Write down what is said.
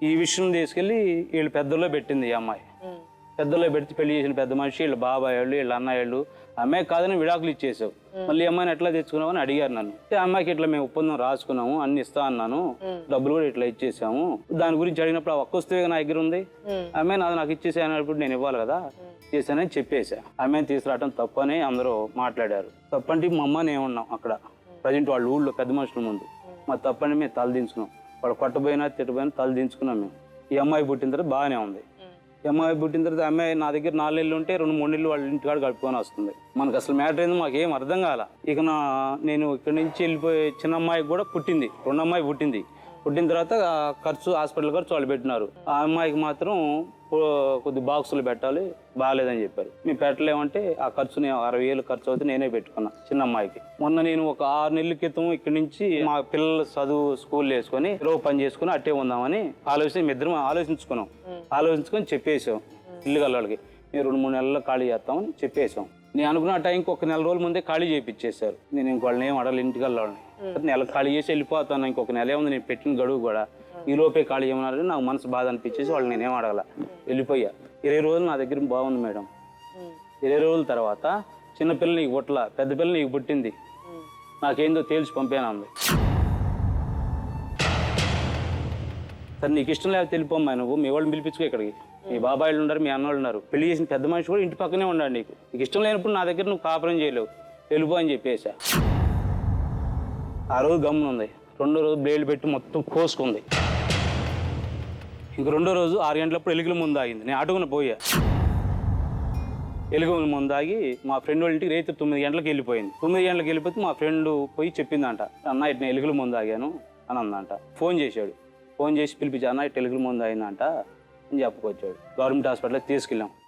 ఈ విషయం తీసుకెళ్ళి వీళ్ళు పెద్దల్లో పెట్టింది ఈ అమ్మాయి. పెద్దల్లో పెడితే పెళ్లి చేసిన పెద్ద మనిషి వీళ్ళ బాబాయ్ వాళ్ళు వీళ్ళ అన్నయ్య వాళ్ళు అమ్మాయి కాదని విడాకులు ఇచ్చేసావు, మళ్ళీ అమ్మాయిని ఎట్లా తెచ్చుకున్నావు అని అడిగారు నన్ను. అమ్మాయికి ఇట్లా మేము ఒప్పందం రాసుకున్నాము, అన్ని ఇస్తా అన్నాను, డబ్బులు కూడా ఇట్లా ఇచ్చేసాము. దాని గురించి అడిగినప్పుడు ఆ ఒక్క వస్తువే నా దగ్గర ఉంది, అమ్మాయి నాకు ఇచ్చేసా అన్నప్పుడు నేను ఇవ్వాలి కదా, చేశానని చెప్పేసా. అమ్మాయిని తీసుకురావడం తప్పని అందరూ మాట్లాడారు. తప్పంటే మా అమ్మని ఏమన్నాం అక్కడ ప్రజెంట్ వాళ్ళ ఊళ్ళో పెద్ద మనుషుల ముందు మా తప్పని మేము తల దించుకున్నాం. వాళ్ళు కొట్టబోయినా తిట్టబోయినా తల దించుకున్నాం మేము. ఈ అమ్మాయి పుట్టిన తర్వాత బాగానే ఉంది. ఈ అమ్మాయి పుట్టిన తర్వాత అమ్మాయి నా దగ్గర 4 నెలలు ఉంటే 2-3 నెలలు వాళ్ళ ఇంటికాడ గడుపుకొని వస్తుంది. మనకు అసలు మ్యాటర్ ఏందో మాకేం అర్థం కాల. ఇక నేను ఇక్కడి నుంచి వెళ్ళిపోయి చిన్న అమ్మాయికి కూడా పుట్టింది, 2 అమ్మాయి పుట్టింది. పుట్టిన తర్వాత ఖర్చు హాస్పిటల్ ఖర్చు వాళ్ళు పెట్టినారు. ఆ అమ్మాయికి మాత్రం కొద్ది బాక్సులు పెట్టాలి, బాగాలేదని చెప్పారు. మేము పెట్టలేమంటే ఆ ఖర్చుని 60,000 ఖర్చు అవుతుంది నేనే పెట్టుకున్నా చిన్న అమ్మాయికి. మొన్న నేను ఒక 6 నెలల క్రితం ఇక్కడి నుంచి మా పిల్లల చదువు స్కూల్ వేసుకొని పని చేసుకుని అట్టే ఉందామని మేమిద్దరం ఆలోచించుకొని చెప్పేసాం ఇల్లు గల్లవాళ్ళకి, మేము 2-3 నెలల్లో ఖాళీ చేస్తామని చెప్పేసాం. నేను అనుకున్న టైంకి ఒక 4 రోజుల ముందే ఖాళీ చేయించేశారు. నేను ఇంకోళ్ళని ఏం అడగలి, ఇంటికి వెళ్ళాలని నెల ఖాళీ చేసి వెళ్ళిపోతాను. ఇంకొక నెల ఏముంది నేను పెట్టిన గడువు కూడా, ఈ లోపే ఖాళీ ఏమన్నారని నాకు మనసు బాధ అనిపించేసి వాళ్ళు నేనేం అడగల, వెళ్ళిపోయా. 20 రోజులు నా దగ్గర బాగుంది మేడం. 20 రోజుల తర్వాత చిన్న పిల్ల నీకు పుట్టల, పెద్ద పిల్ల నీకు పుట్టింది, నాకేందో తేల్చి పంపాను. సరే నీకు ఇష్టం లేకపోతే వెళ్ళిపోమ్మా, నువ్వు మీ వాళ్ళని పిలిపించుకో ఇక్కడికి, మీ బాబాయిలు ఉన్నారు, మీ అన్నోళ్ళు ఉన్నారు, పెళ్లి చేసిన పెద్ద మనిషి కూడా ఇంటి పక్కనే ఉన్నాడు, నీకు ఇష్టం లేనప్పుడు నా దగ్గర నువ్వు కాపురం చేయలేవు, వెళ్ళిపో అని చెప్పేసా. ఆ రోజు గమ్మునుంది. 2వ రోజు బ్లేడ్లు పెట్టి మొత్తం కోసుకుంది. ఇంక 2వ రోజు 6 గంటలప్పుడు ఎలుగుల ముందు ఆగింది. నేను అటుకుని పోయా. ఎలుగుల ముందు ఆగి మా ఫ్రెండ్ వాళ్ళ ఇంటికి రేపు 9 గంటలకు వెళ్ళిపోయింది. 9 గంటలకు వెళ్ళిపోతే మా ఫ్రెండ్ పోయి చెప్పిందంట, అన్న ఇటు నేను ఎలుగుల ముందు ఆగాను అని అందంట. ఫోన్ చేశాడు, ఫోన్ చేసి పిలిపించి అన్న ఇటు ఎలుగుల ముందు ఆగిందంట అని చెప్పుకొచ్చాడు. గవర్నమెంట్ హాస్పిటల్కి తీసుకెళ్ళాం.